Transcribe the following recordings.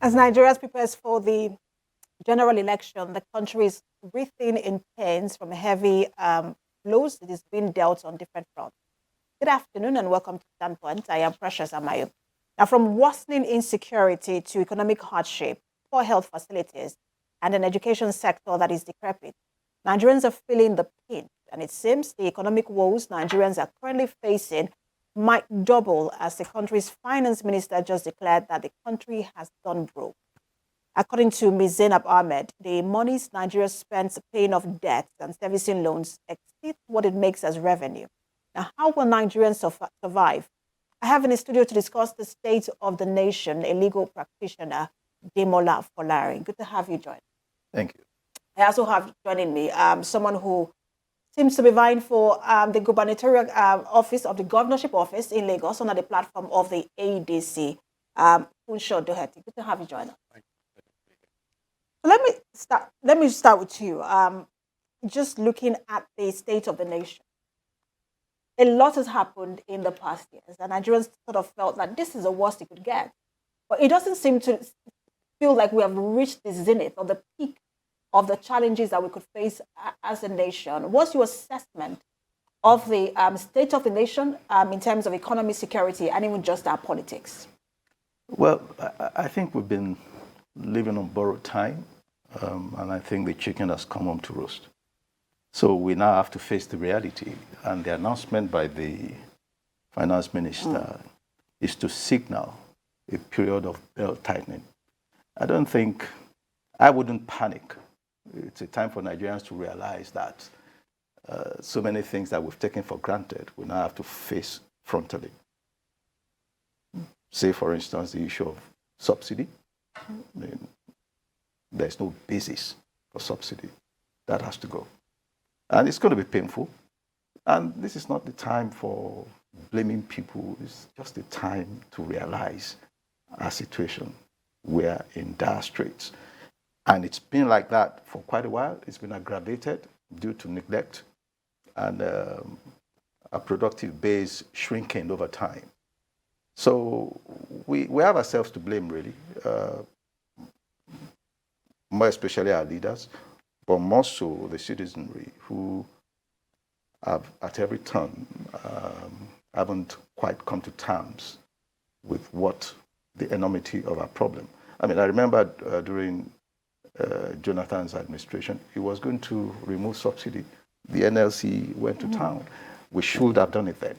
As Nigeria's prepares for the general election, the country is breathing in pains from heavy blows it is being dealt on different fronts. Good afternoon and welcome to Standpoint. I am Precious Amayo. Now, from worsening insecurity to economic hardship, poor health facilities, and an education sector that is decrepit, Nigerians are feeling the pain, and it seems the economic woes Nigerians are currently facing might double as the country's finance minister just declared that the country has gone broke. According to Ms. Zainab Ahmed, the monies Nigeria spends paying off debts and servicing loans exceeds what it makes as revenue. Now, how will Nigerians survive? I have in the studio to discuss the state of the nation a legal practitioner, Demola Folari. Good to have you join. Thank you. I also have joining me someone who seems to be vying for the gubernatorial office of the governorship office in Lagos under the platform of the ADC, Funsho Doherty. Good to have you join us. So let me start with you. Just looking at the state of the nation, a lot has happened in the past years, and Nigerians sort of felt that this is the worst it could get. But it doesn't seem to feel like we have reached the zenith or the peak of the challenges that we could face as a nation. What's your assessment of the state of the nation in terms of economy, security, and even just our politics? Well, I think we've been living on borrowed time, and I think the chicken has come home to roost. So we now have to face the reality, and the announcement by the finance minister is to signal a period of belt tightening. I wouldn't panic. It's a time for Nigerians to realize that so many things that we've taken for granted, we now have to face frontally. Say, for instance, the issue of subsidy. I mean, there's no basis for subsidy. That has to go. And it's going to be painful. And this is not the time for blaming people. It's just the time to realize our situation. We're in dire straits. And it's been like that for quite a while. It's been aggravated due to neglect and a productive base shrinking over time. So we have ourselves to blame, really, more especially our leaders, but more so the citizenry who have at every turn haven't quite come to terms with what the enormity of our problem. I mean, I remember during Jonathan's administration, he was going to remove subsidy. The NLC went to town. We should have done it then.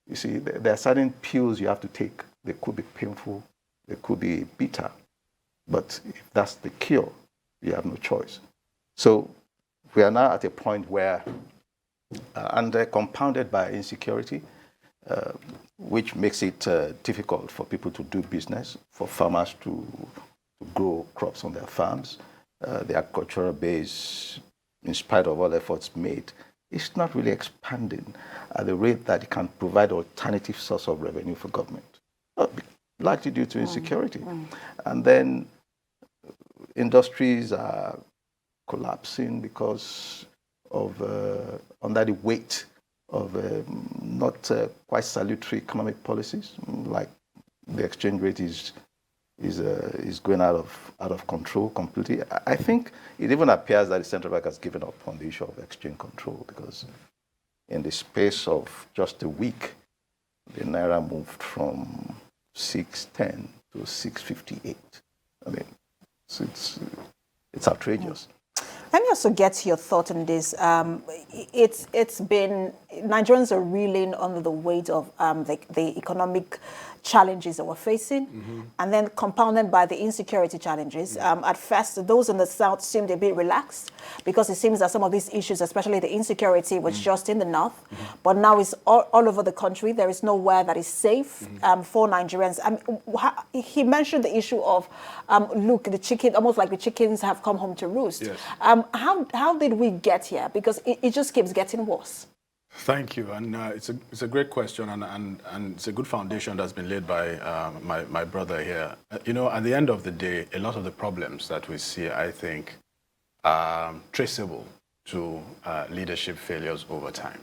You see, there are certain pills you have to take. They could be painful, they could be bitter, but if that's the cure, you have no choice. So we are now at a point where, and compounded by insecurity, which makes it difficult for people to do business, for farmers to grow crops on their farms. The agricultural base, in spite of all efforts made, is not really expanding at the rate that it can provide alternative source of revenue for government, largely due to insecurity. And then industries are collapsing because of under the weight of not quite salutary economic policies, like the exchange rate is going out of control completely. I think it even appears that the central bank has given up on the issue of exchange control, because in the space of just a week, the naira moved from 610 to 658. I mean, it's outrageous. Let me also get your thought on this. It's been, Nigerians are reeling under the weight of the economic challenges that we're facing, and then compounded by the insecurity challenges. At first, those in the south seemed a bit relaxed because it seems that some of these issues, especially the insecurity, was just in the north, but now it's all over the country. There is nowhere that is safe for Nigerians. He mentioned the issue of, look, the chicken, almost like the chickens have come home to roost. Yes. How did we get here? Because it just keeps getting worse. Thank you, and it's a great question, and it's a good foundation that's been laid by my brother here. You know, at the end of the day, a lot of the problems that we see, I think, are traceable to leadership failures over time,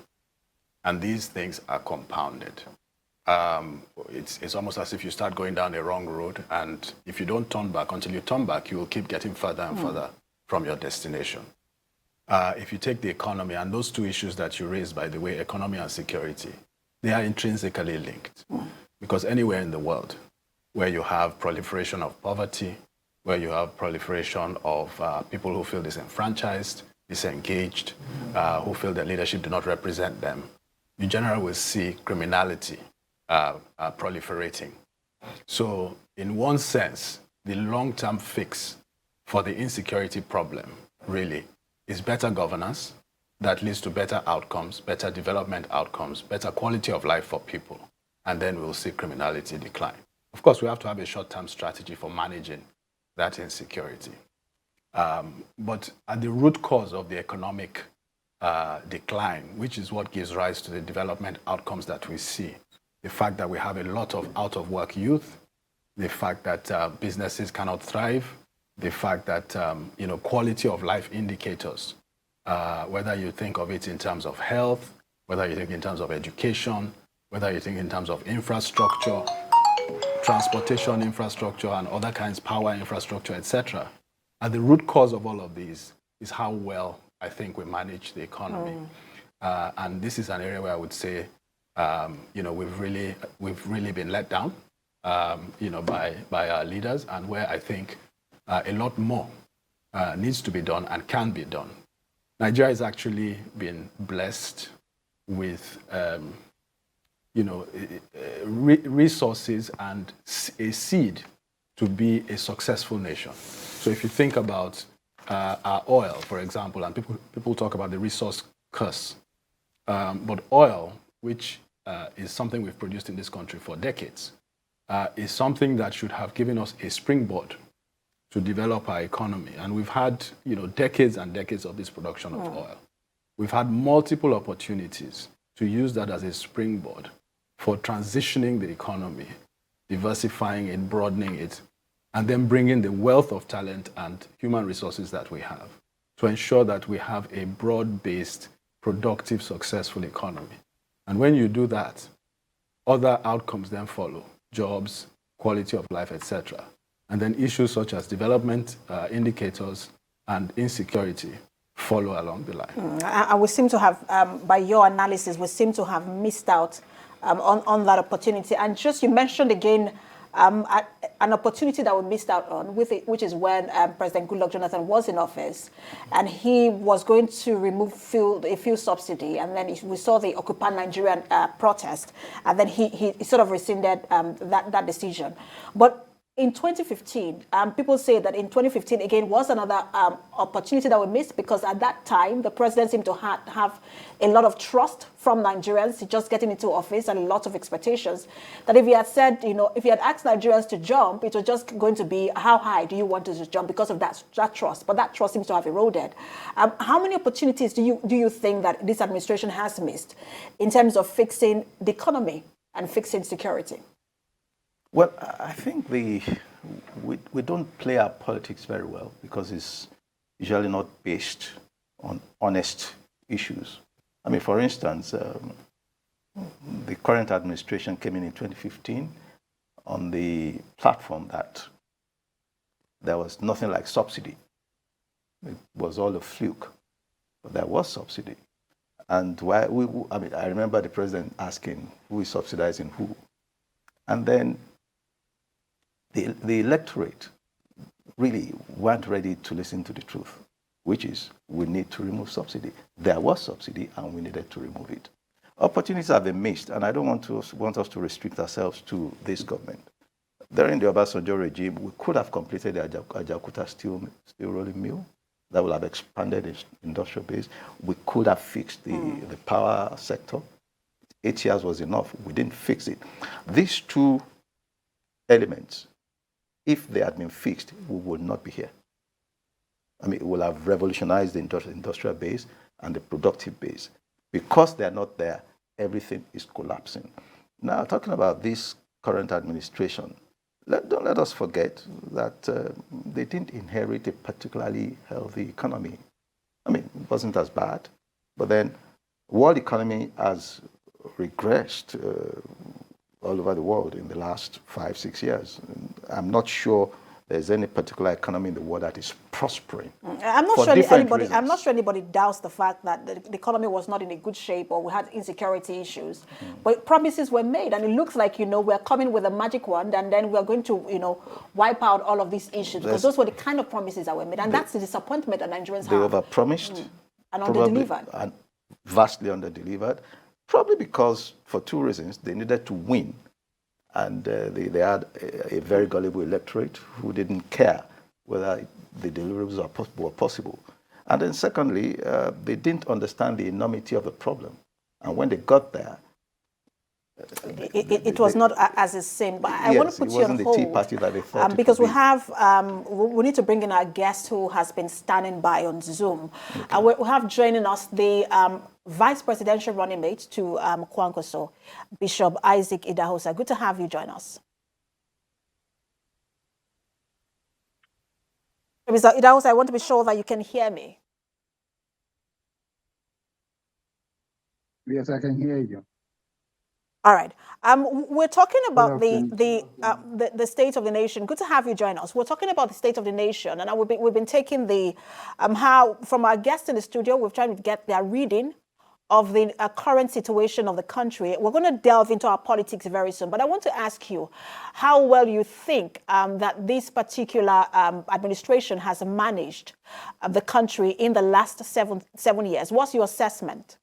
and these things are compounded. it's almost as if you start going down a wrong road, and if you don't turn back, until you turn back, you will keep getting further and further from your destination. If you take the economy, and those two issues that you raised, by the way, economy and security, they are intrinsically linked. Because anywhere in the world where you have proliferation of poverty, where you have proliferation of people who feel disenfranchised, disengaged, who feel their leadership do not represent them, you generally will see criminality proliferating. So in one sense, the long-term fix for the insecurity problem really is better governance that leads to better outcomes, better development outcomes, better quality of life for people, and then we'll see criminality decline. Of course, we have to have a short-term strategy for managing that insecurity. But at the root cause of the economic decline, which is what gives rise to the development outcomes that we see, the fact that we have a lot of out-of-work youth, the fact that businesses cannot thrive, the fact that quality of life indicators, whether you think of it in terms of health, whether you think in terms of education, whether you think in terms of infrastructure, transportation infrastructure and other kinds, power infrastructure, etc. At the root cause of all of these is how well I think we manage the economy. And this is an area where I would say, we've really been let down, by our leaders, and where I think a lot more needs to be done and can be done. Nigeria has actually been blessed with, resources and a seed to be a successful nation. So if you think about our oil, for example, and people talk about the resource curse, but oil, which is something we've produced in this country for decades, is something that should have given us a springboard to develop our economy. And we've had, decades and decades of this production of oil. We've had multiple opportunities to use that as a springboard for transitioning the economy, diversifying it, broadening it, and then bringing the wealth of talent and human resources that we have to ensure that we have a broad-based, productive, successful economy. And when you do that, other outcomes then follow: jobs, quality of life, etc. And then issues such as development indicators and insecurity follow along the line. And we seem to have, by your analysis, we seem to have missed out on that opportunity. And just, you mentioned again an opportunity that we missed out on, which is when President Goodluck Jonathan was in office, and he was going to remove a fuel subsidy, and then we saw the Occupy Nigerian protest, and then he sort of rescinded that decision. But in 2015, people say that in 2015, again, was another opportunity that we missed, because at that time, the president seemed to have a lot of trust from Nigerians just getting into office, and a lot of expectations that if he had said, if he had asked Nigerians to jump, it was just going to be, how high do you want us to jump, because of that trust. But that trust seems to have eroded. How many opportunities do you think that this administration has missed in terms of fixing the economy and fixing security? Well, I think we don't play our politics very well, because it's usually not based on honest issues. I mean, for instance, the current administration came in 2015 on the platform that there was nothing like subsidy. It was all a fluke, but there was subsidy. And I remember the president asking, who is subsidizing who? And then the electorate really weren't ready to listen to the truth, which is, we need to remove subsidy. There was subsidy, and we needed to remove it. Opportunities have been missed, and I don't want us to restrict ourselves to this government. During the Obasanjo regime, we could have completed the Ajaokuta steel rolling mill. That would have expanded its industrial base. We could have fixed the power sector. 8 years was enough. We didn't fix it. These two elements, if they had been fixed, we would not be here. I mean, it will have revolutionized the industrial base and the productive base. Because they're not there, everything is collapsing. Now, talking about this current administration, don't let us forget that they didn't inherit a particularly healthy economy. I mean, it wasn't as bad, but then world economy has regressed all over the world in the last 5-6 years. I'm not sure there's any particular economy in the world that is prospering. I'm not for sure different anybody. reasons. I'm not sure anybody doubts the fact that the economy was not in a good shape, or we had insecurity issues. But promises were made, and it looks like we're coming with a magic wand, and then we're going to wipe out all of these issues, because those were the kind of promises that were made, and that's the disappointment that Nigerians They have. overpromised, And probably, underdelivered. and vastly underdelivered, probably because for two reasons. They needed to win, and they had a very gullible electorate who didn't care whether the deliverables were possible. And then secondly, they didn't understand the enormity of the problem. And when they got there, it was not as it seemed. But I yes, want to put it you on wasn't the hold, Tea Party that they thought it because would we be. have we need to bring in our guest who has been standing by on Zoom. And we have joining us the vice presidential running mate to Kwankwaso, Bishop Isaac Idahosa. Good to have you join us. Mr. Idahosa, I want to be sure that you can hear me. Yes, I can hear you. All right. We're talking about afternoon. the state of the nation. Good to have you join us. We're talking about the state of the nation, and we've been taking the how from our guests in the studio. We've tried to get their reading of the current situation of the country. We're going to delve into our politics very soon, but I want to ask you how well you think that this particular administration has managed the country in the last seven years. What's your assessment?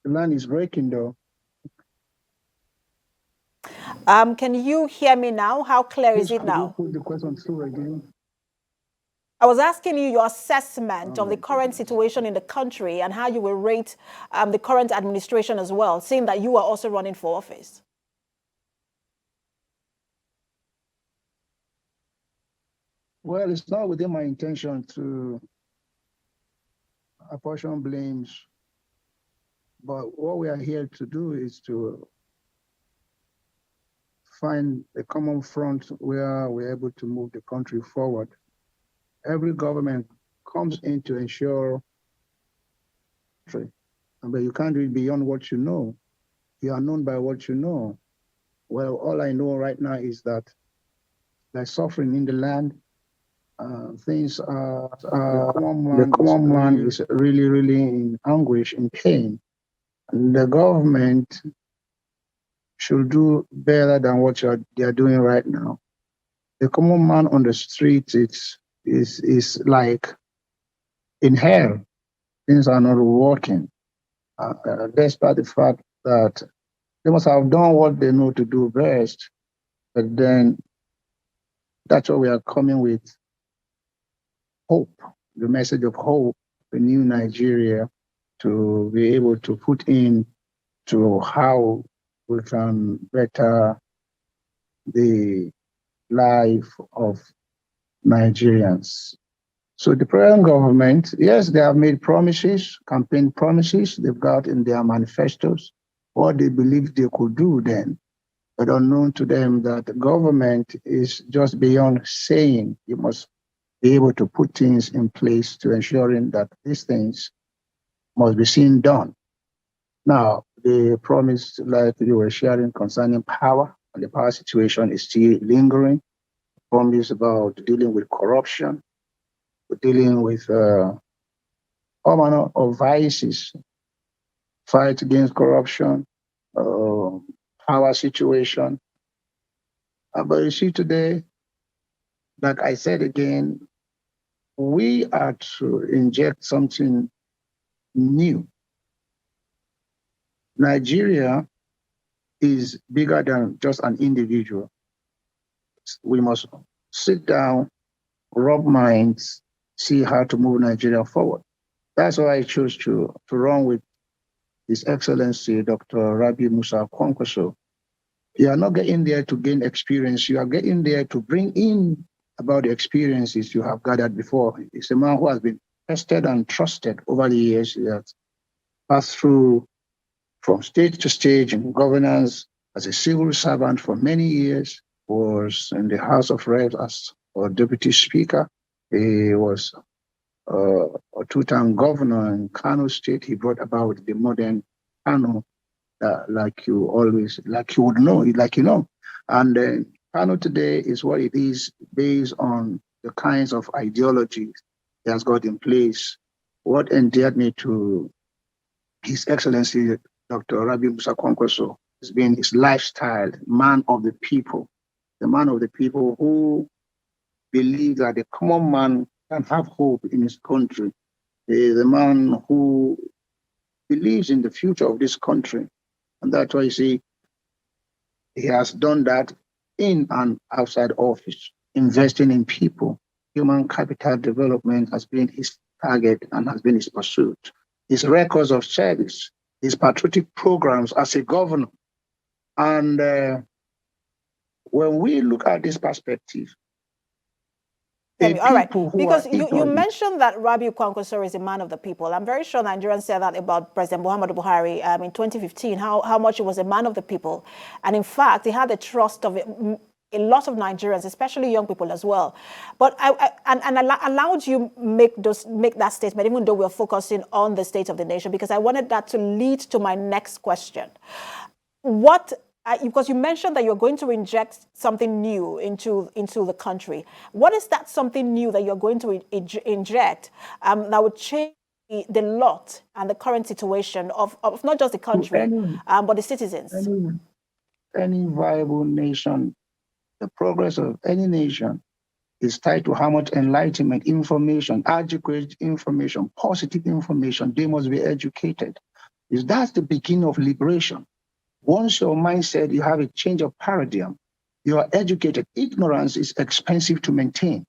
The line is breaking, though. Can you hear me now? How clear is Please, it could you now? put the question through again? I was asking you your assessment of the current situation in the country and how you will rate the current administration as well, seeing that you are also running for office. Well, it's not within my intention to apportion blames, but what we are here to do is to find a common front where we're able to move the country forward. Every government comes in to ensure, but you can't do it beyond what you know. You are known by what you know. Well, all I know right now is that there's suffering in the land. Things are, the common man is really, really in anguish, in pain. And the government should do better than what they are doing right now. The common man on the street is like in hell. Things are not working. Despite the fact that they must have done what they know to do best, but then that's what we are coming with. Hope, the message of hope, the new Nigeria, to be able to put in to how we can better the life of Nigerians. So the present government, yes, they have made promises, campaign promises, they've got in their manifestos what they believe they could do then. But unknown to them that the government is just beyond saying. You must be able to put things in place to ensuring that these things must be seen done. Now, the promise, like you were sharing concerning power, and the power situation is still lingering. Promise about dealing with corruption, dealing with all manner of vices, fight against corruption, power situation. But you see today, like I said again, we are to inject something new. Nigeria is bigger than just an individual. We must sit down, rub minds, see how to move Nigeria forward. That's why I chose to run with His Excellency Dr. Rabi Musa Kwankwaso. You are not getting there to gain experience. You are getting there to bring in about the experiences you have gathered before. He's a man who has been tested and trusted over the years. He has passed through from stage to stage in governance as a civil servant for many years, was in the House of Reps as a deputy speaker. He was a two-time governor in Kano State. He brought about the modern Kano, like you would know, like you know. And Kano today is what it is based on the kinds of ideologies he has got in place. What endeared me to His Excellency Dr. Rabi Musa Kwankwaso has been his lifestyle, man of the people, the man of the people who believes that the common man can have hope in his country. He is a man who believes in the future of this country. And that's why you see he has done that in and outside office, investing in people. Human capital development has been his target and has been his pursuit. His records of service, his patriotic programs as a governor. And when we look at this perspective, all right, because you mentioned that Rabiu Kwankwaso is a man of the people. I'm very sure Nigerians said that about President Muhammadu Buhari in 2015, how much he was a man of the people. And in fact, he had the trust of a lot of Nigerians, especially young people as well. But allowed you make that statement, even though we're focusing on the state of the nation, because I wanted that to lead to my next question. Because you mentioned that you're going to inject something new into the country. What is that something new that you're going to inject that would change the lot and the current situation of not just the country, but the citizens? Any viable nation, the progress of any nation is tied to how much enlightenment, information, adequate information, positive information. They must be educated. That's the beginning of liberation. Once your mindset, you have a change of paradigm, you are educated. Ignorance is expensive to maintain.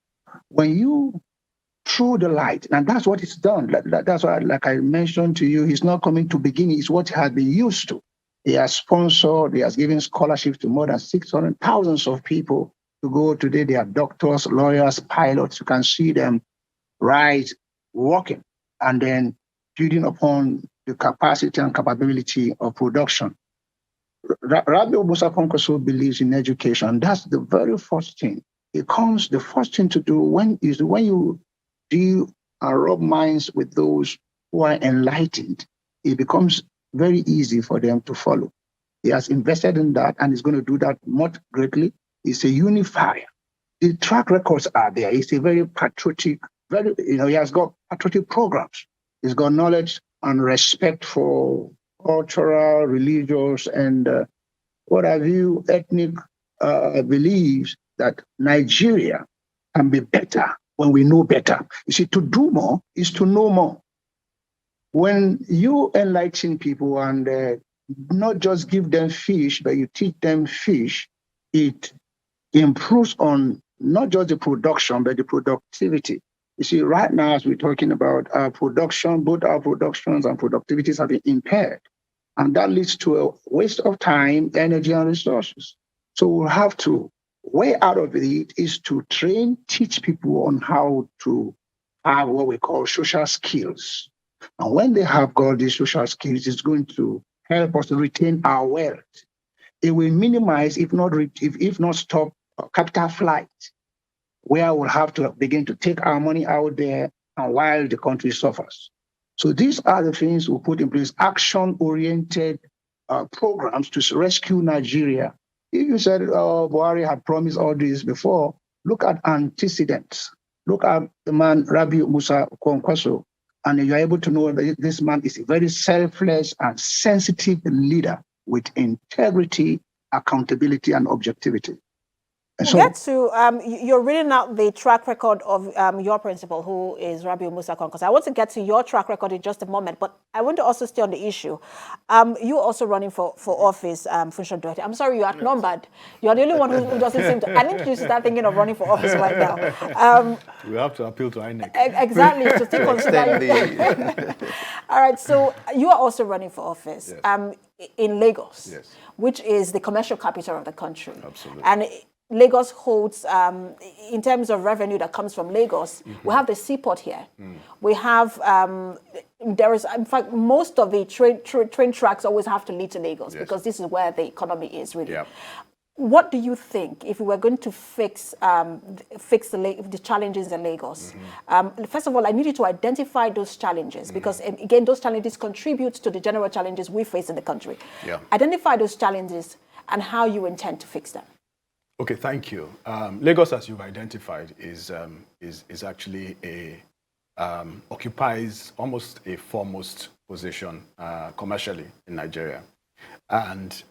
When you through the light, and that's what it's done. That's why, like I mentioned to you, he's not coming to begin. It's what he has been used to. He has sponsored, he has given scholarships to more than 600,000 of people to go today. They are doctors, lawyers, pilots. You can see them rise, working, and then building upon the capacity and capability of production. Rabiu Musa Kwankwaso believes in education. That's the very first thing. The first thing to do when you deal and rub minds with those who are enlightened, it becomes very easy for them to follow. He has invested in that and is going to do that much greatly. He's a unifier. The track records are there. He's a very patriotic, he has got patriotic programs. He's got knowledge and respect for cultural, religious, and ethnic beliefs that Nigeria can be better when we know better. You see, to do more is to know more. When you enlighten people and not just give them fish, but you teach them fish, it improves on not just the production, but the productivity. You see, right now, as we're talking about our production, both our productions and productivities have been impaired. And that leads to a waste of time, energy, and resources. So we'll have to, way out of it is to teach people on how to have what we call social skills. And when they have got these social skills, it's going to help us to retain our wealth. It will minimize, if not stop, capital flight, where we'll have to begin to take our money out there and while the country suffers. So these are the things we put in place, action-oriented programs to rescue Nigeria. If you said Buhari had promised all this before, look at antecedents. Look at the man, Rabiu Musa Kwankwaso, and you're able to know that this man is a very selfless and sensitive leader with integrity, accountability, and objectivity. You're reading out the track record of your principal, who is Rabiu Musa Kwankwaso. I want to get to your track record in just a moment, but I want to also stay on the issue. You're also running for office, Funsho Duarte. I'm sorry, you are outnumbered. You're the only one who doesn't seem to. I think you should start thinking of running for office right now. We have to appeal to INEC. Exactly, to still consider. All right, so you are also running for office in Lagos, which is the commercial capital of the country. Absolutely. And Lagos holds, in terms of revenue that comes from Lagos, we have the seaport here. We have, there is, in fact, most of the train tracks always have to lead to Lagos because this is where the economy is really. What do you think if we were going to fix the challenges in Lagos? First of all, I need you to identify those challenges because, again, those challenges contribute to the general challenges we face in the country. Yeah. Identify those challenges and how you intend to fix them. Okay, thank you. Lagos, as you've identified, is actually occupies almost a foremost position commercially in Nigeria, and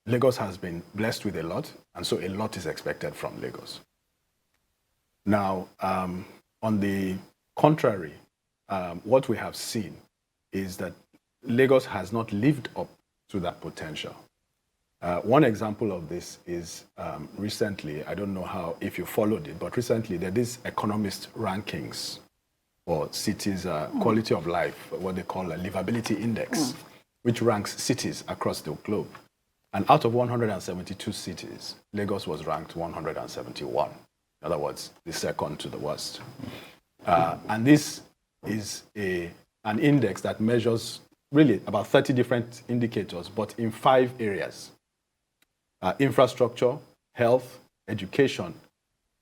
Lagos has been blessed with a lot, and so a lot is expected from Lagos. Now, on the contrary, what we have seen is that Lagos has not lived up to that potential. One example of this is recently, I don't know if you followed it, but recently there is economist rankings for cities' quality of life, what they call a livability index, which ranks cities across the globe. And out of 172 cities, Lagos was ranked 171. In other words, the second to the worst. And this is an index that measures really about 30 different indicators, but in 5 areas. Infrastructure, health, education,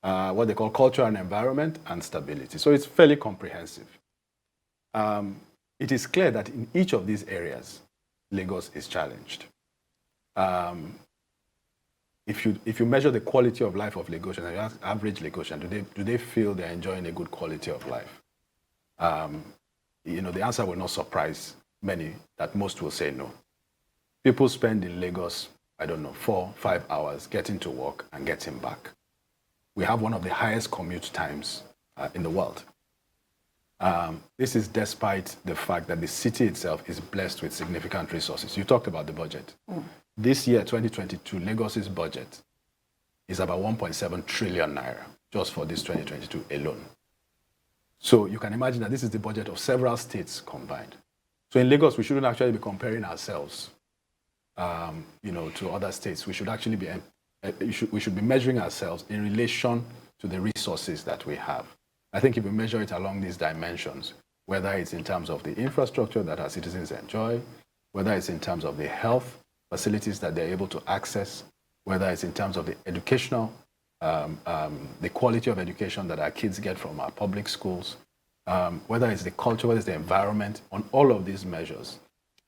what they call culture and environment, and stability. So it's fairly comprehensive. It is clear that in each of these areas, Lagos is challenged. If you measure the quality of life of Lagosians and you ask average Lagosian, do they feel they're enjoying a good quality of life? The answer will not surprise many, that most will say no. People spend in Lagos, 4-5 hours getting to work and getting back. We have one of the highest commute times in the world. This is despite the fact that the city itself is blessed with significant resources. You talked about the budget. This year, 2022, Lagos's budget is about 1.7 trillion naira just for this 2022 alone. So you can imagine that this is the budget of several states combined. So in Lagos, we shouldn't actually be comparing ourselves, to other states. We should actually be we should be measuring ourselves in relation to the resources that we have. I think if we measure it along these dimensions, whether it's in terms of the infrastructure that our citizens enjoy, whether it's in terms of the health facilities that they're able to access, whether it's in terms of the educational, the quality of education that our kids get from our public schools, whether it's the culture, whether it's the environment, on all of these measures,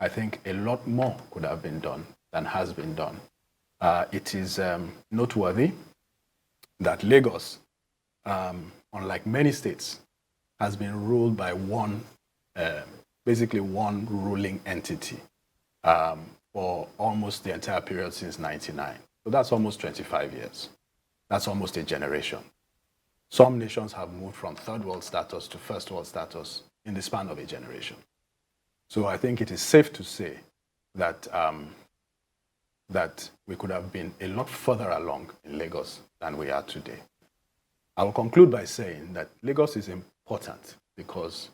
I think a lot more could have been done than has been done. It is noteworthy that Lagos, unlike many states, has been ruled by basically one ruling entity for almost the entire period since 1999. So that's almost 25 years. That's almost a generation. Some nations have moved from third world status to first world status in the span of a generation. So I think it is safe to say that that we could have been a lot further along in Lagos than we are today. I will conclude by saying that Lagos is important because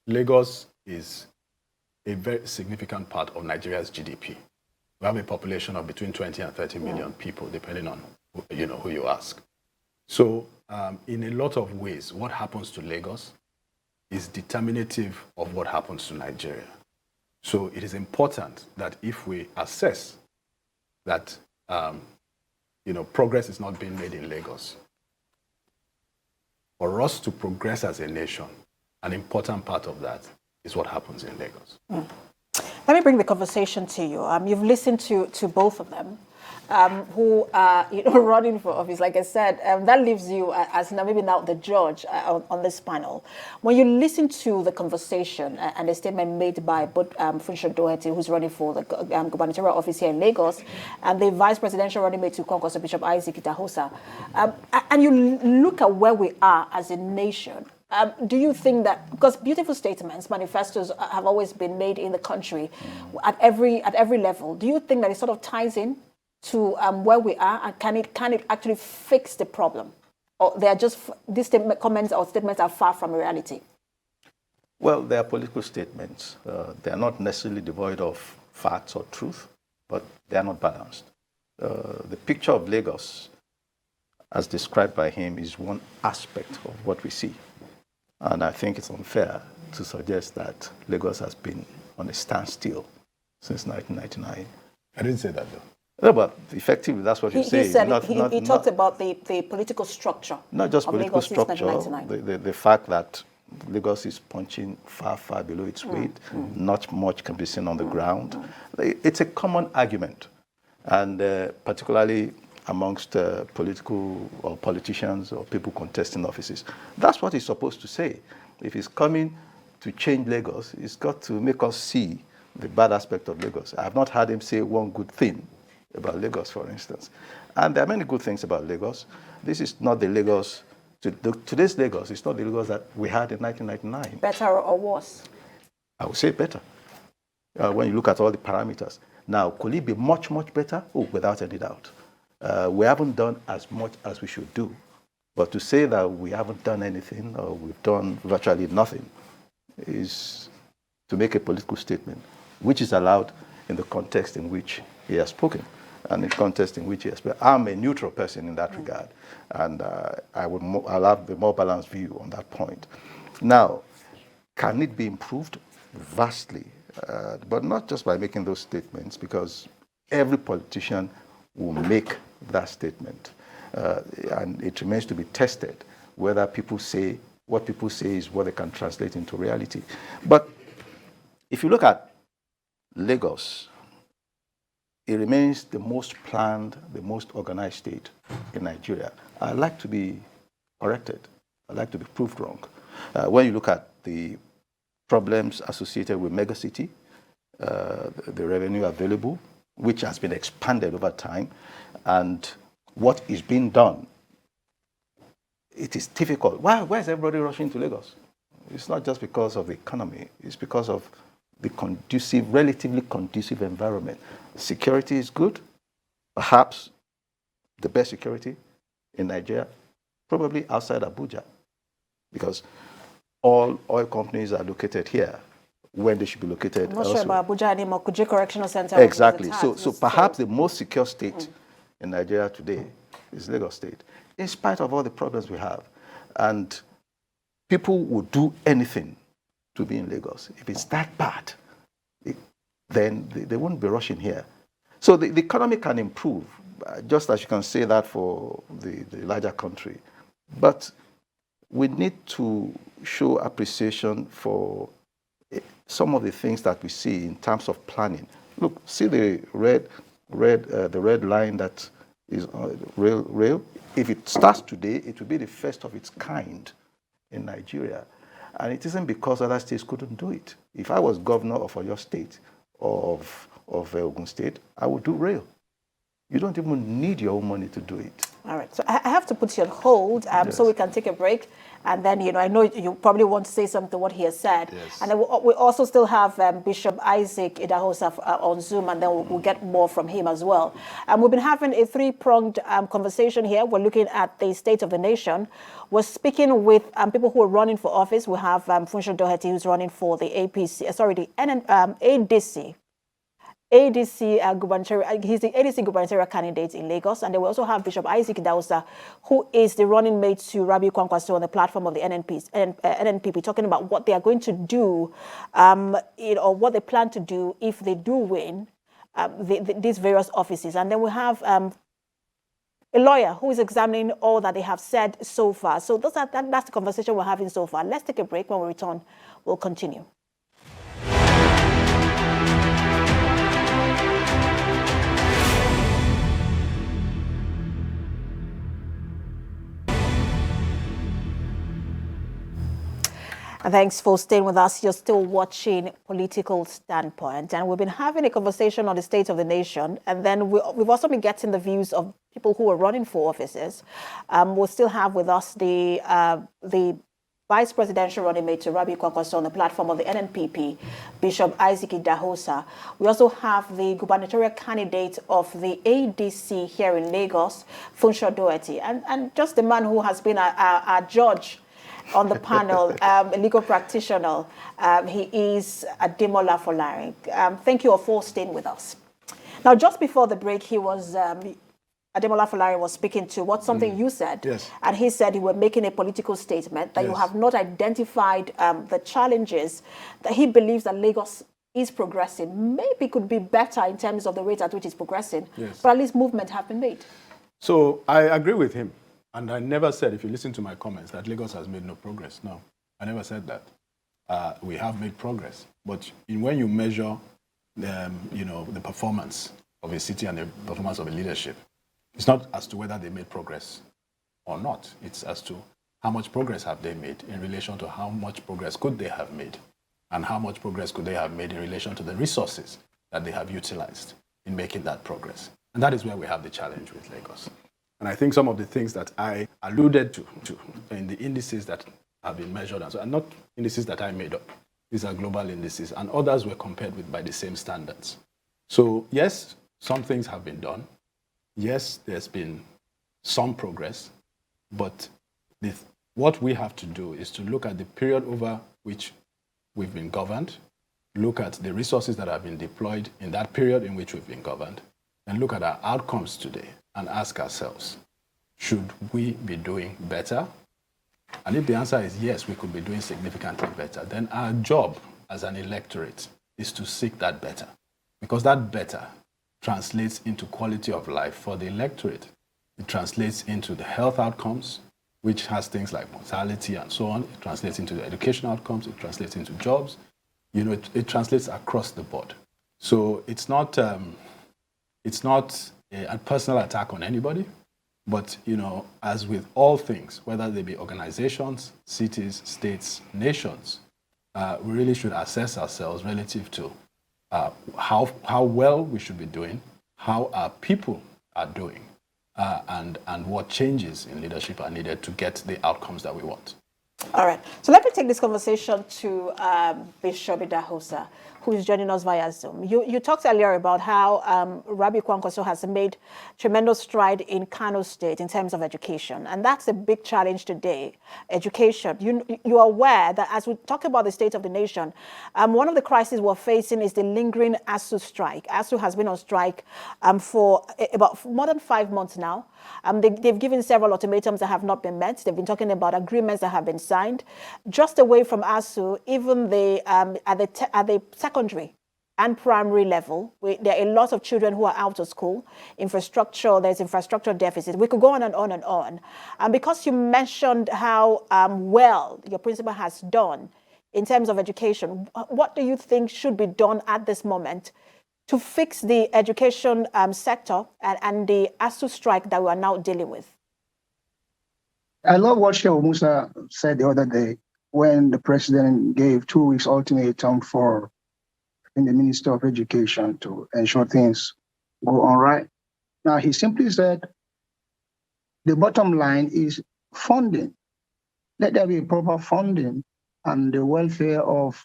Lagos is a very significant part of Nigeria's GDP. We have a population of between 20 and 30 million people, depending on who you ask. So in a lot of ways, what happens to Lagos is determinative of what happens to Nigeria. So it is important that if we assess that progress is not being made in Lagos, for us to progress as a nation, an important part of that is what happens in Lagos. Let me bring the conversation to you. You've listened to both of them, who are running for office. Like I said, that leaves you as maybe now the judge on this panel. When you listen to the conversation and the statement made by both Funsho Doherty, who's running for the gubernatorial office here in Lagos, and the vice presidential running mate to Kwankwaso, Bishop Isaac Itahosa, and you look at where we are as a nation, do you think that, because beautiful statements, manifestos have always been made in the country at every level, do you think that it sort of ties in to where we are, and can it actually fix the problem, or they are just these comments or statements are far from reality? Well, they are political statements. They are not necessarily devoid of facts or truth, but they are not balanced. The picture of Lagos, as described by him, is one aspect of what we see. And I think it's unfair to suggest that Lagos has been on a standstill since 1999. I didn't say that, though. No, but effectively, that's what you're saying. He said he talked about the political structure. Not just of political Lagos since structure, 1999. the fact that Lagos is punching far, far below its weight. Not much can be seen on the ground. It's a common argument, and particularly amongst political or politicians or people contesting offices. That's what he's supposed to say. If he's coming to change Lagos, he's got to make us see the bad aspect of Lagos. I have not heard him say one good thing about Lagos, for instance. And there are many good things about Lagos. This is not the Lagos, today's Lagos is not the Lagos that we had in 1999. Better or worse? I would say better, when you look at all the parameters. Now, could it be much, much better? Oh, without any doubt. We haven't done as much as we should do. But to say that we haven't done anything or we've done virtually nothing is to make a political statement, which is allowed in the context in which he has spoken and in the context in which he has spoken. I'm a neutral person in that regard, and I'll have a more balanced view on that point. Now, can it be improved? Vastly, but not just by making those statements, because every politician will make that statement. And it remains to be tested whether people say what people say is what they can translate into reality. But if you look at Lagos, it remains the most planned, the most organized state in Nigeria. I'd like to be corrected. I'd like to be proved wrong. When you look at the problems associated with megacity, the revenue available, which has been expanded over time, and what is being done, it is difficult. Why is everybody rushing to Lagos? It's not just because of the economy. It's because of the relatively conducive environment. Security is good, perhaps the best security in Nigeria, probably outside Abuja, because all oil companies are located here when they should be located I'm not elsewhere. sure about Abuja anymore. Kuje Correctional Center. Exactly. So perhaps the most secure state in Nigeria today is Lagos State, in spite of all the problems we have. And people would do anything to be in Lagos. If it's that bad, then they won't be rushing here. So the economy can improve, just as you can say that for the larger country. But we need to show appreciation for some of the things that we see in terms of planning. Look, see the red line that is rail. If it starts today, it will be the first of its kind in Nigeria. And it isn't because other states couldn't do it. If I was governor of your state or of Ogun State, I would do rail. You don't even need your own money to do it. All right. So I have to put you on hold Yes. so we can take a break. And then, I know you probably want to say something to what he has said. Yes. And then we also still have Bishop Isaac Idahosa on Zoom, and then we'll get more from him as well. We've been having a three-pronged conversation here. We're looking at the state of the nation. We're speaking with people who are running for office. We have Funsho Doherty, who's running for the ADC. Gubernatorial, he's the ADC gubernatorial candidate in Lagos, and then we also have Bishop Isaac Idahosa, who is the running mate to Rabbi Kwankwaso on the platform of the NNPP, talking about what they are going to do, what they plan to do if they do win these various offices. And then we have a lawyer who is examining all that they have said so far. So that's the conversation we're having so far. Let's take a break. When we return, we'll continue. Thanks for staying with us. You're still watching Political Standpoint. And we've been having a conversation on the state of the nation. And then we've also been getting the views of people who are running for offices. We'll still have with us the vice presidential running mate to Rabbi Kwankwaso on the platform of the NNPP, Bishop Isaac Idahosa. We also have the gubernatorial candidate of the ADC here in Lagos, Funsho Doherty. And just the man who has been a judge on the panel, a legal practitioner. He is Ademola Folari. Thank you all for staying with us. Now, just before the break, Ademola Folari was speaking to something you said. Yes. And he said you were making a political statement that you have not identified the challenges that he believes that Lagos is progressing. Maybe could be better in terms of the rate at which it's progressing, Yes. but at least movement have been made. So I agree with him. And I never said, if you listen to my comments, that Lagos has made no progress. No, I never said that. We have made progress. But when you measure the performance of a city and the performance of a leadership, it's not as to whether they made progress or not. It's as to how much progress have they made in relation to how much progress could they have made, and how much progress could they have made in relation to the resources that they have utilized in making that progress. And that is where we have the challenge with Lagos. And I think some of the things that I alluded to in the indices that have been measured, and so are not indices that I made up. These are global indices, and others were compared with by the same standards. So yes, some things have been done. Yes, there's been some progress, but what we have to do is to look at the period over which we've been governed, look at the resources that have been deployed in that period in which we've been governed, and look at our outcomes today and ask ourselves, should we be doing better? And if the answer is yes, we could be doing significantly better, then our job as an electorate is to seek that better, because that better translates into quality of life for the electorate. It translates into the health outcomes, which has things like mortality and so on. It translates into the education outcomes. It translates into jobs. It translates across the board. So it's not a personal attack on anybody, but as with all things, whether they be organizations, cities, states, nations, we really should assess ourselves relative to how well we should be doing, how our people are doing, and what changes in leadership are needed to get the outcomes that we want. All right. So let me take this conversation to Bishop Idahosa, who is joining us via Zoom. You talked earlier about how Rabbi Kwankwaso has made tremendous stride in Kano State in terms of education. And that's a big challenge today, education. You are aware that as we talk about the state of the nation, one of the crises we're facing is the lingering ASU strike. ASU has been on strike for about more than 5 months now. They've given several ultimatums that have not been met. They've been talking about agreements that have been signed. Just away from ASU, even at the secondary and primary level, there are a lot of children who are out of school. There's infrastructure deficit. We could go on and on and on. Because you mentioned how well your principal has done in terms of education, what do you think should be done at this moment to fix the education sector and the ASU strike that we are now dealing with? I love what Sheikh Musa said the other day when the president gave 2 weeks ultimatum for the Minister of Education to ensure things go on right. Now, he simply said the bottom line is funding. Let there be proper funding and the welfare of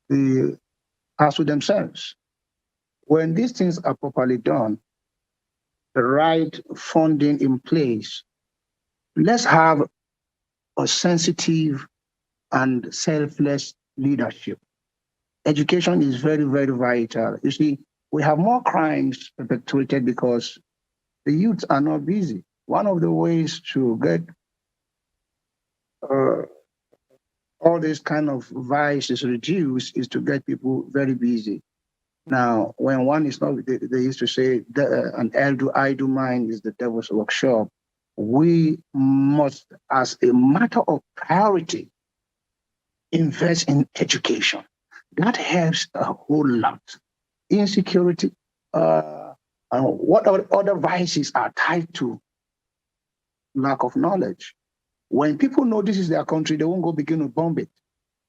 the ASU themselves. When these things are properly done, the right funding in place, let's have a sensitive and selfless leadership. Education is very, very vital. You see, we have more crimes perpetrated because the youth are not busy. One of the ways to get all this kind of vices reduced is to get people very busy. Now, when one is not, they used to say, an idle mind is the devil's workshop. We must, as a matter of priority, invest in education. That helps a whole lot. Insecurity, what other vices are tied to lack of knowledge. When people know this is their country, they won't go begin to bomb it.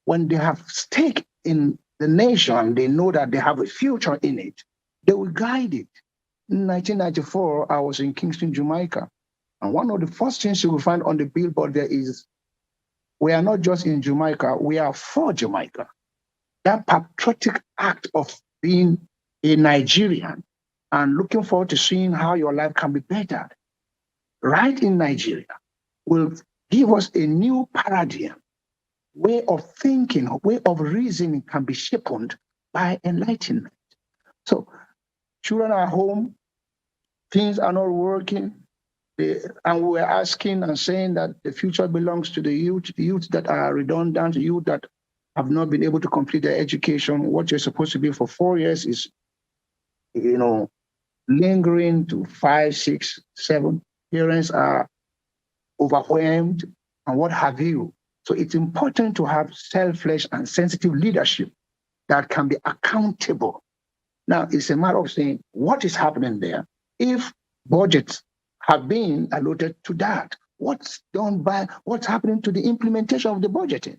When they have stake in the nation, they know that they have a future in it. They will guide it. In 1994, I was in Kingston, Jamaica. And one of the first things you will find on the billboard there is, we are not just in Jamaica, we are for Jamaica. That patriotic act of being a Nigerian and looking forward to seeing how your life can be bettered right in Nigeria will give us a new paradigm, way of thinking, way of reasoning can be shaped by enlightenment. So children are home, things are not working, and we're asking and saying that the future belongs to the youth that are redundant, youth that have not been able to complete their education. What you're supposed to be for 4 years is, lingering to 5, 6, 7. Parents are overwhelmed and what have you. So it's important to have selfless and sensitive leadership that can be accountable. Now, it's a matter of saying what is happening there. If budgets have been allotted to that, what's happening to the implementation of the budgeting?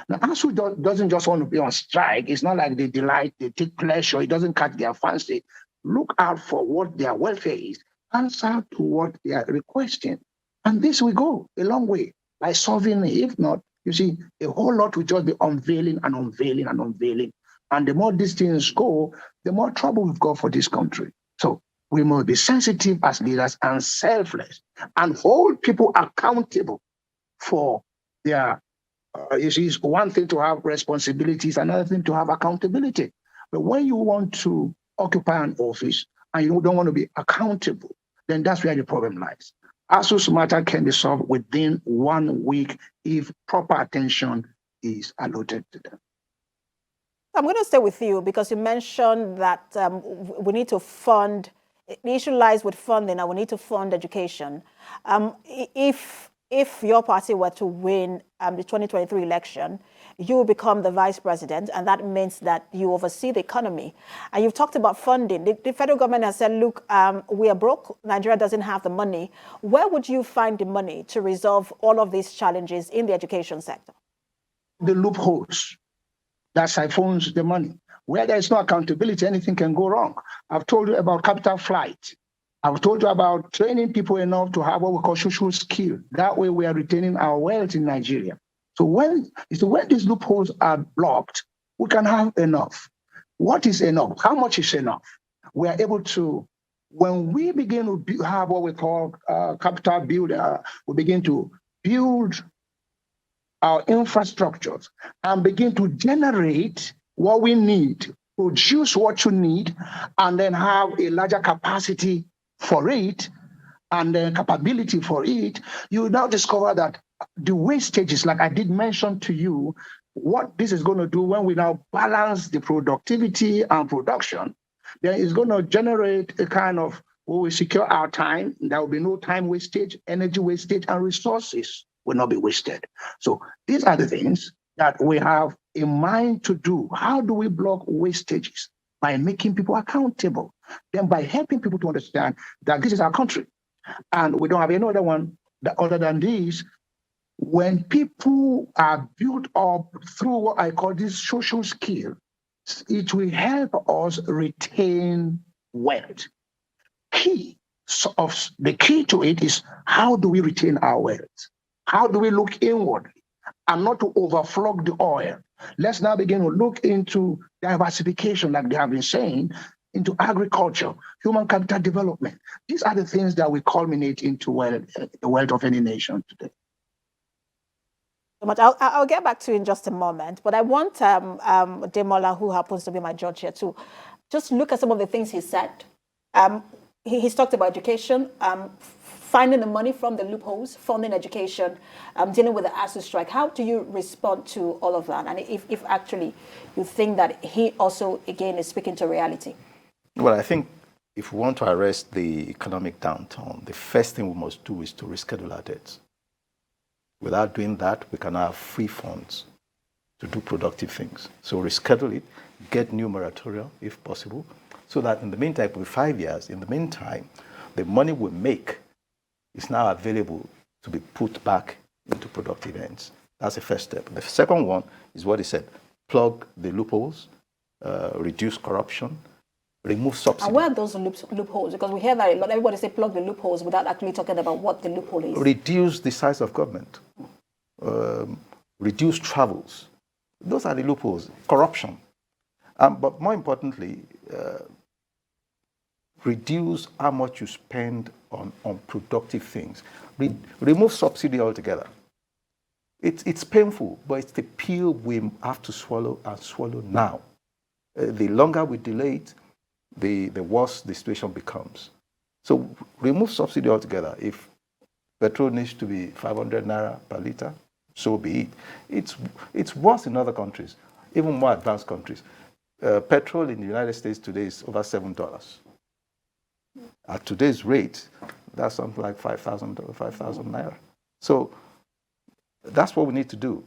Now, ASU doesn't just want to be on strike. It's not like they take pleasure. It doesn't catch their fancy. Look out for what their welfare is. Answer to what they are requesting. And this will go a long way by solving it. If not, you see, a whole lot will just be unveiling and unveiling and unveiling. And the more these things go, the more trouble we've got for this country. So we must be sensitive as leaders and selfless and hold people accountable for their, it's one thing to have responsibilities, another thing to have accountability. But when you want to occupy an office and you don't want to be accountable, then that's where the problem lies. ASU's matter can be solved within 1 week if proper attention is allotted to them. I'm going to stay with you because you mentioned that we need to fund, the issue lies with funding and we need to fund education. If your party were to win the 2023 election, you will become the vice president, and that means that you oversee the economy. And you've talked about funding. The federal government has said, look, we are broke. Nigeria doesn't have the money. Where would you find the money to resolve all of these challenges in the education sector? The loopholes that siphons the money. Where there is no accountability, anything can go wrong. I've told you about capital flight. I've told you about training people enough to have what we call social skill. That way we are retaining our wealth in Nigeria. So when these loopholes are blocked, we can have enough. What is enough? How much is enough? We are able to, when we begin to have what we call capital build, we begin to build our infrastructures and begin to generate what we need, produce what you need, and then have a larger capacity for it and then capability for it, you now discover that the wastages, like I did mention to you, what this is going to do when we now balance the productivity and production, then it's going to generate a kind of, we will secure our time. There will be no time wastage, energy wastage, and resources will not be wasted. So these are the things that we have in mind to do. How do we block wastages? By making people accountable, then by helping people to understand that this is our country. And we don't have any other one other than this. When people are built up through what I call this social skill, it will help us retain wealth. The key to it is, how do we retain our wealth? How do we look inwardly and not to overflow the oil? Let's now begin to look into diversification, like they have been saying, into agriculture, human capital development. These are the things that we culminate into the wealth of any nation today. But I'll get back to you in just a moment. But I want Demola, who happens to be my judge here too, just look at some of the things he said. He's talked about education, finding the money from the loopholes, funding education, dealing with the ASU strike. How do you respond to all of that? And if actually you think that he also, again, is speaking to reality? Well, I think if we want to arrest the economic downturn, the first thing we must do is to reschedule our debts. Without doing that, we cannot have free funds to do productive things. So reschedule it, get new moratoria if possible, so that in the meantime, for 5 years, in the meantime, the money we make is now available to be put back into productive ends. That's the first step. The second one is what he said: plug the loopholes, reduce corruption, remove subsidies. And where are those loopholes? Because we hear that a lot. Everybody say plug the loopholes without actually talking about what the loophole is. Reduce the size of government, reduce travels. Those are the loopholes. Corruption. But more importantly, reduce how much you spend on productive things. Remove subsidy altogether. It's painful, but it's the pill we have to swallow and swallow now. The longer we delay it, the worse the situation becomes. So remove subsidy altogether. If petrol needs to be 500 naira per liter, so be it. It's worse in other countries, even more advanced countries. Petrol in the United States today is over $7. At today's rate, that's something like 5,000 naira. So that's what we need to do.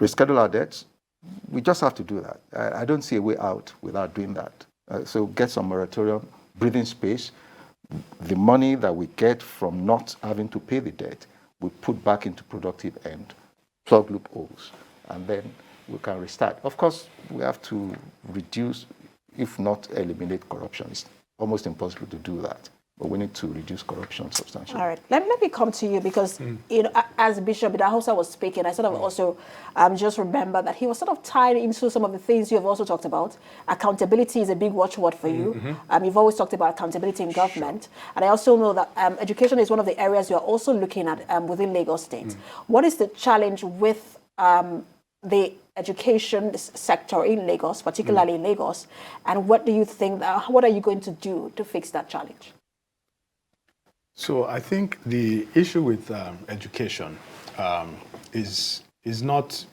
Reschedule our debts. We just have to do that. I don't see a way out without doing that. So get some moratorium, breathing space. The money that we get from not having to pay the debt, we put back into productive end, plug loopholes, and then we can restart. Of course, we have to reduce, if not eliminate corruption. It's almost impossible to do that, but we need to reduce corruption substantially. All right, let me come to you because, as Bishop Idahosa was speaking, I sort of also just remember that he was sort of tied into some of the things you have also talked about. Accountability is a big watchword for you. You've always talked about accountability in government. And I also know that education is one of the areas you are also looking at within Lagos State. What is the challenge with the education sector in Lagos, particularly in Lagos? And what do you think, what are you going to do to fix that challenge? So I think the issue with education is not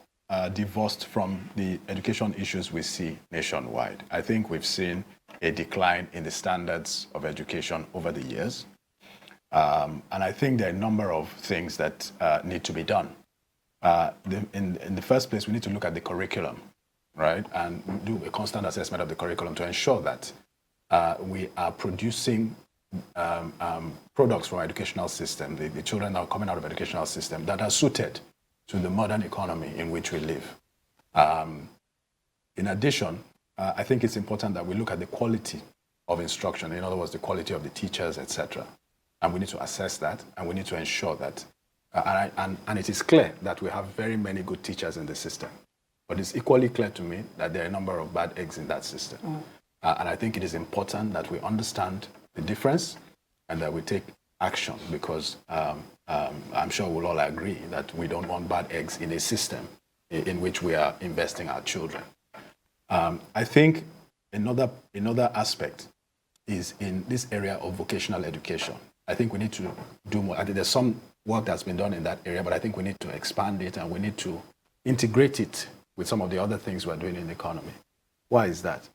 divorced from the education issues we see nationwide. I think we've seen a decline in the standards of education over the years. And I think there are a number of things that need to be done. In the first place, we need to look at the curriculum, right? And do a constant assessment of the curriculum to ensure that we are producing products from our educational system, the children that are coming out of educational system that are suited to the modern economy in which we live. In addition, I think it's important that we look at the quality of instruction, in other words, the quality of the teachers, etc. And we need to assess that, and we need to ensure that, and it is clear that we have very many good teachers in the system, but it's equally clear to me that there are a number of bad eggs in that system. And I think it is important that we understand the difference and that we take action, because I'm sure we'll all agree that we don't want bad eggs in a system in which we are investing our children. I think another aspect is in this area of vocational education. I think we need to do more. I think there's some work that's been done in that area, but I think we need to expand it and we need to integrate it with some of the other things we're doing in the economy. Why is that?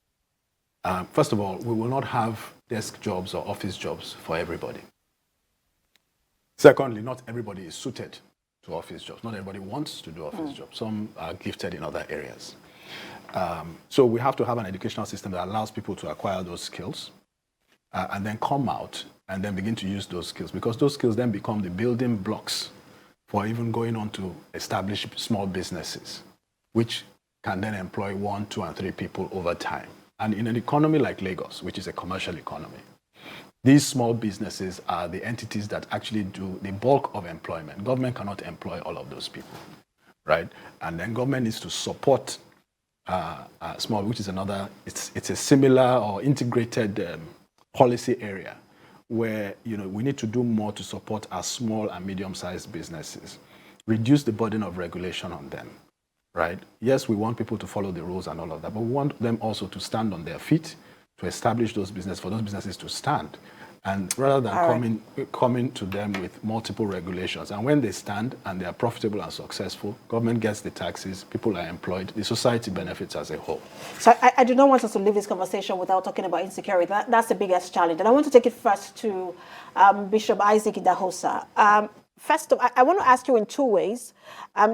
First of all, we will not have desk jobs or office jobs for everybody. Secondly, not everybody is suited to office jobs. Not everybody wants to do office jobs. Some are gifted in other areas. So we have to have an educational system that allows people to acquire those skills and then come out and then begin to use those skills, because those skills then become the building blocks for even going on to establish small businesses, which can then employ 1, 2, and 3 people over time. And in an economy like Lagos, which is a commercial economy, these small businesses are the entities that actually do the bulk of employment. Government cannot employ all of those people, right? And then government needs to support small, which is another, it's a similar or integrated policy area where, you know, we need to do more to support our small and medium-sized businesses, reduce the burden of regulation on them, right? Yes, we want people to follow the rules and all of that, but we want them also to stand on their feet, to establish those businesses, for those businesses to stand. And rather than coming to them with multiple regulations, and when they stand and they are profitable and successful, government gets the taxes, people are employed, the society benefits as a whole. So I do not want us to leave this conversation without talking about insecurity. That's the biggest challenge. And I want to take it first to Bishop Isaac Idahosa. First, I want to ask you in 2 ways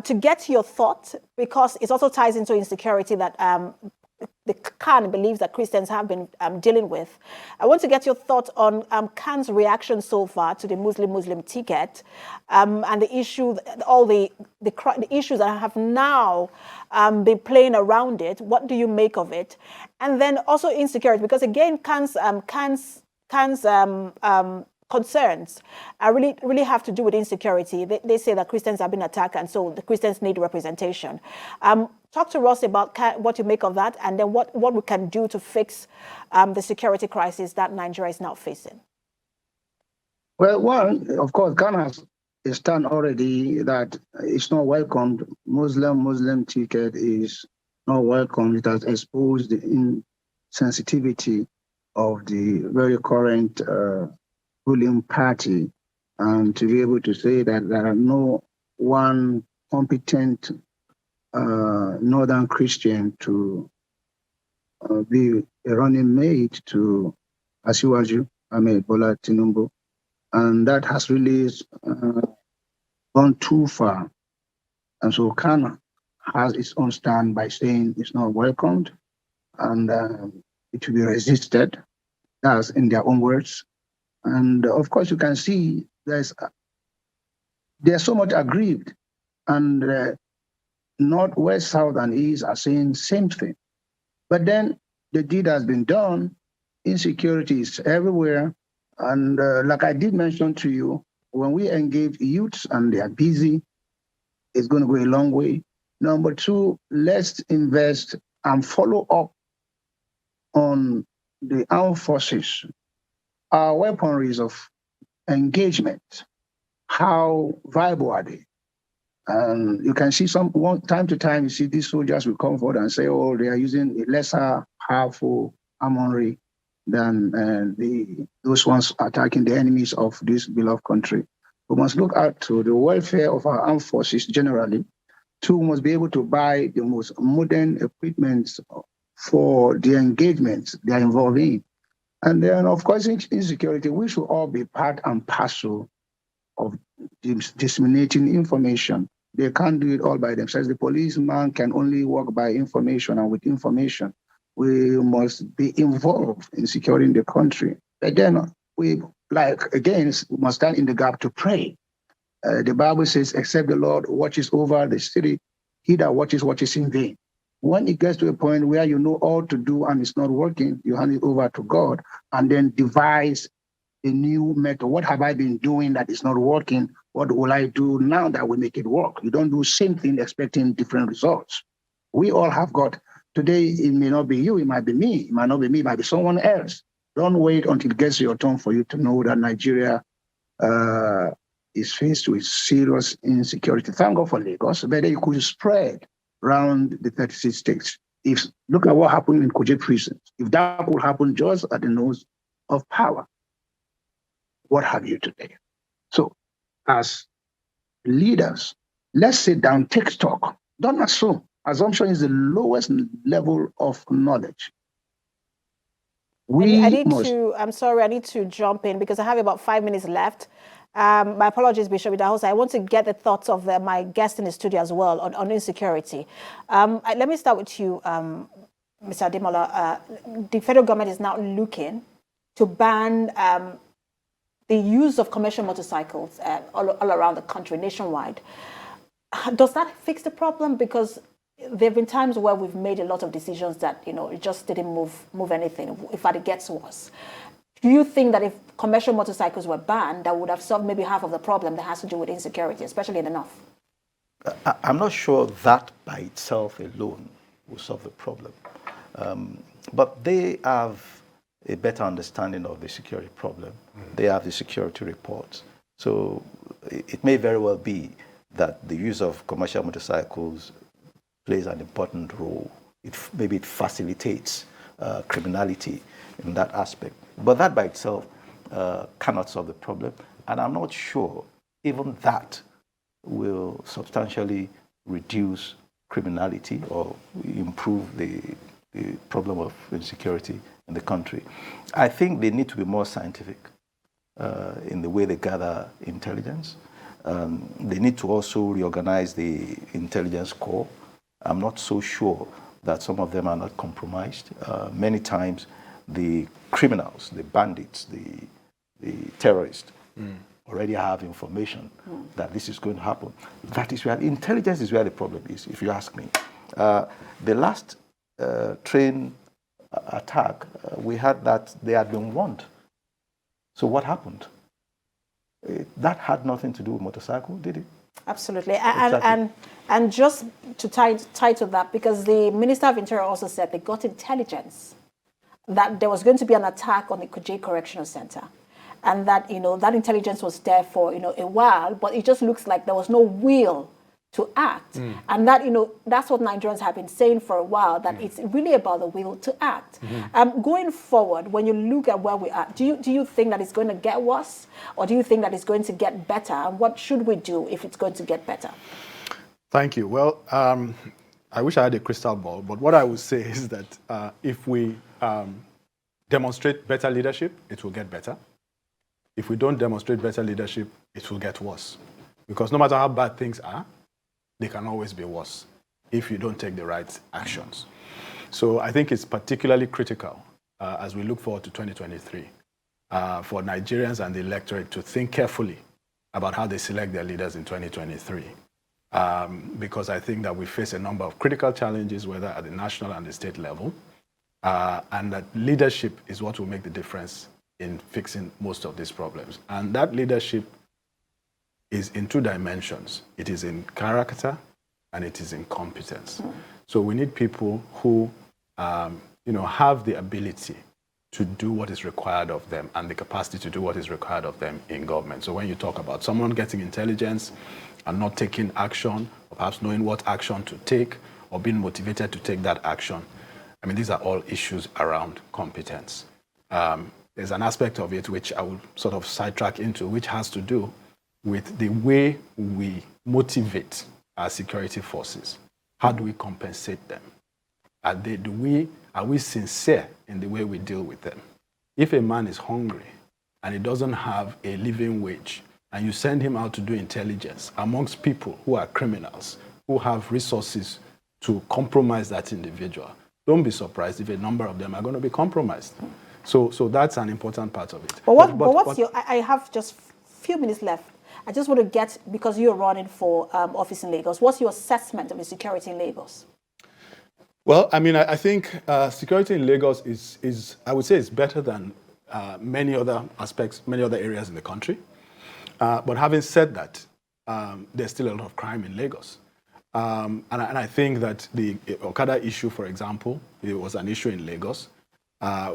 to get your thought, because it also ties into insecurity that the Khan believes that Christians have been dealing with. I want to get your thoughts on Khan's reaction so far to the Muslim ticket and the issue, all the issues that have now been playing around it. What do you make of it? And then also insecurity, because again, Khan's concerns really have to do with insecurity. They say that Christians have been attacked, and so the Christians need representation. Talk to us about what you make of that, and then what we can do to fix the security crisis that Nigeria is now facing. Well, one, of course, Ghana has a stand already that it's not welcomed. Muslim ticket is not welcomed. It has exposed the insensitivity of the very current ruling party, and to be able to say that there are no one competent Northern Christian to be a running mate to Asiwaju Ahmed Bola Tinubu. And that has really gone too far. And so Kano has its own stand by saying it's not welcomed and it will be resisted. That's in their own words. And of course, you can see they're so much aggrieved. And North, West, South, and East are saying same thing. But then the deed has been done. Insecurity is everywhere. And like I did mention to you, when we engage youths and they are busy, it's going to go a long way. Number two, let's invest and follow up on the armed forces, our weaponries of engagement. How viable are they? And you can see time to time, you see these soldiers will come forward and say, oh, they are using a lesser powerful armory than those ones attacking the enemies of this beloved country. We must look out to the welfare of our armed forces generally. Two, we must be able to buy the most modern equipment for the engagements they are involved in. And then, of course, insecurity, we should all be part and parcel of disseminating information. They can't do it all by themselves. The policeman can only work by information, and with information, we must be involved in securing the country. But then we must stand in the gap to pray. The Bible says, except the Lord watches over the city, he that watches in vain. When it gets to a point where you know all to do and it's not working, you hand it over to God and then devise a new method. What have I been doing that is not working? What will I do now that will make it work? You don't do same thing expecting different results. We all have got, today it may not be you, it might be me, it might not be me, it might be someone else. Don't wait until it gets your turn for you to know that Nigeria is faced with serious insecurity. Thank God for Lagos, but it could spread around the 36 states. Look at what happened in Kuje prison. If that could happen just at the nose of power, what have you today? So, as leaders, let's sit down, take stock. Don't assume. Assumption is the lowest level of knowledge. I'm sorry, I need to jump in because I have about 5 minutes left. My apologies, Bishop Idahosa. I want to get the thoughts of my guest in the studio as well on insecurity. Let me start with you, Mr. Ademola. The federal government is now looking to ban the use of commercial motorcycles all around the country, nationwide. Does that fix the problem? Because there have been times where we've made a lot of decisions that, it just didn't move anything. In fact, it gets worse. Do you think that if commercial motorcycles were banned, that would have solved maybe half of the problem that has to do with insecurity, especially in the north? I'm not sure that by itself alone will solve the problem. But they have a better understanding of the security problem. They have the security reports. So it may very well be that the use of commercial motorcycles plays an important role. Maybe it facilitates criminality in that aspect. But that by itself cannot solve the problem. And I'm not sure even that will substantially reduce criminality or improve the problem of insecurity in the country. I think they need to be more scientific in the way they gather intelligence. They need to also reorganize the intelligence corps. I'm not so sure that some of them are not compromised. Many times the criminals, the bandits, the terrorists already have information that this is going to happen. That is where intelligence is where the problem is, if you ask me. The last train attack, we had that they had been warned. So what happened? That had nothing to do with motorcycle, did it? Absolutely. Exactly. And just to tie to that, because the Minister of Interior also said they got intelligence that there was going to be an attack on the Kuje Correctional Center. And that, that intelligence was there for, a while, but it just looks like there was no will to act. And that, that's what Nigerians have been saying for a while, that it's really about the will to act. Going forward, when you look at where we are, do you think that it's going to get worse, or do you think that it's going to get better? And what should we do if it's going to get better? Thank you. Well, I wish I had a crystal ball, but what I would say is that if we demonstrate better leadership, it will get better. If we don't demonstrate better leadership, it will get worse. Because no matter how bad things are, they can always be worse if you don't take the right actions. So I think it's particularly critical as we look forward to 2023 for Nigerians and the electorate to think carefully about how they select their leaders in 2023. Because I think that we face a number of critical challenges, whether at the national and the state level, and that leadership is what will make the difference in fixing most of these problems. And that leadership is in two dimensions. It is in character and it is in competence. So we need people who have the ability to do what is required of them and the capacity to do what is required of them in government. So when you talk about someone getting intelligence and not taking action, or perhaps knowing what action to take, or being motivated to take that action, I mean, these are all issues around competence. There's an aspect of it which I will sort of sidetrack into, which has to do with the way we motivate our security forces. How do we compensate them? Are we sincere in the way we deal with them? If a man is hungry and he doesn't have a living wage, and you send him out to do intelligence amongst people who are criminals, who have resources to compromise that individual, don't be surprised if a number of them are going to be compromised. So that's an important part of it. I have just a few minutes left. I just want to get, because you're running for office in Lagos, what's your assessment of the security in Lagos? Well, I mean, I think security in Lagos is I would say, is better than many other aspects, many other areas in the country. But having said that, there's still a lot of crime in Lagos. And I think that the Okada issue, for example, it was an issue in Lagos.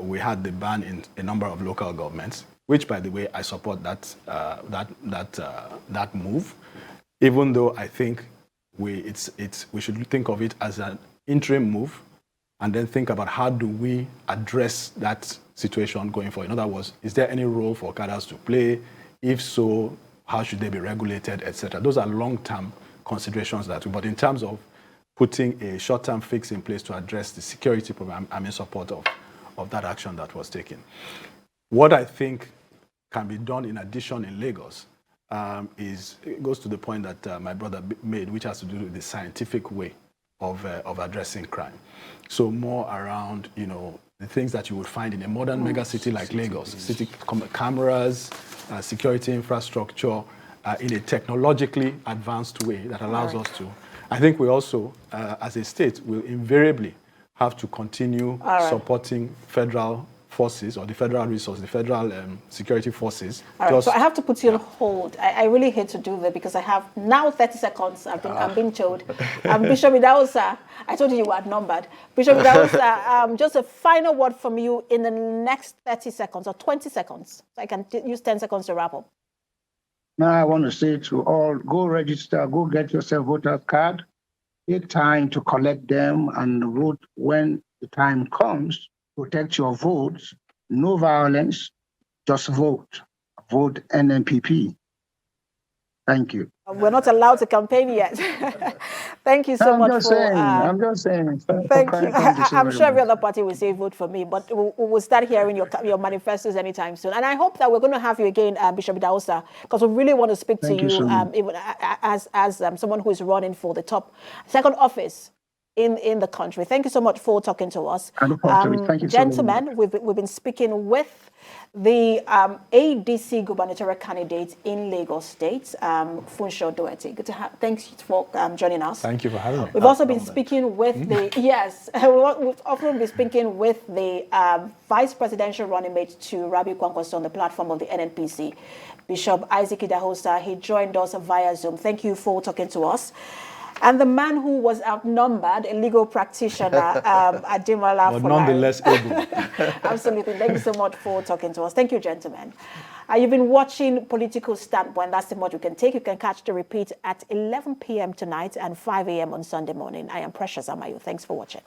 We had the ban in a number of local governments, which, by the way, I support that move, even though I think we should think of it as an interim move, and then think about how do we address that situation going forward. In other words, is there any role for Okadas to play? If so, how should they be regulated, etc. Those are long-term considerations but in terms of putting a short-term fix in place to address the security problem, I'm in support of that action that was taken. What I think can be done in addition in Lagos it goes to the point that my brother made, which has to do with the scientific way of addressing crime. So more around, the things that you would find in a modern megacity like Lagos, city cameras, security infrastructure, in a technologically advanced way that allows us to. I think we also, as a state, will invariably have to continue supporting federal forces or the federal resources, the federal security forces. So I have to put you on hold. I really hate to do that because I have now 30 seconds. I'm being told. Bishop Idausa, I told you were outnumbered. Bishop Idausa, just a final word from you in the next 30 seconds or 20 seconds. So I can use 10 seconds to wrap up. Now I want to say to all, go register, go get yourself voter's card. Take time to collect them and vote when the time comes. Protect your votes. No violence. Just vote. Vote NNPP. Thank you. We're not allowed to campaign yet. Thank you so much I'm just saying. Thank you. I'm sure every other party will say vote for me, but we'll start hearing your manifestos anytime soon. And I hope that we're going to have you again, Bishop Idausa, because we really want to speak to you even as someone who is running for the second office in the country. Thank you so much for talking to us. Thank you, gentlemen. We've been speaking with the ADC gubernatorial candidate in Lagos State, Funsho Doherty. Good to have. Thanks for joining us. Thank you for having me. We've also been speaking with we've often been speaking with the vice presidential running mate to Rabi Kwankwaso on the platform of the NNPC, Bishop Isaac Idahosa. He joined us via Zoom. Thank you for talking to us. And the man who was outnumbered, a legal practitioner, Ademola but nonetheless able. Absolutely. Thank you so much for talking to us. Thank you, gentlemen. You've been watching Political Standpoint. That's the much you can take. You can catch the repeat at 11 p.m. tonight and 5 a.m. on Sunday morning. I am Precious Amayo. Thanks for watching.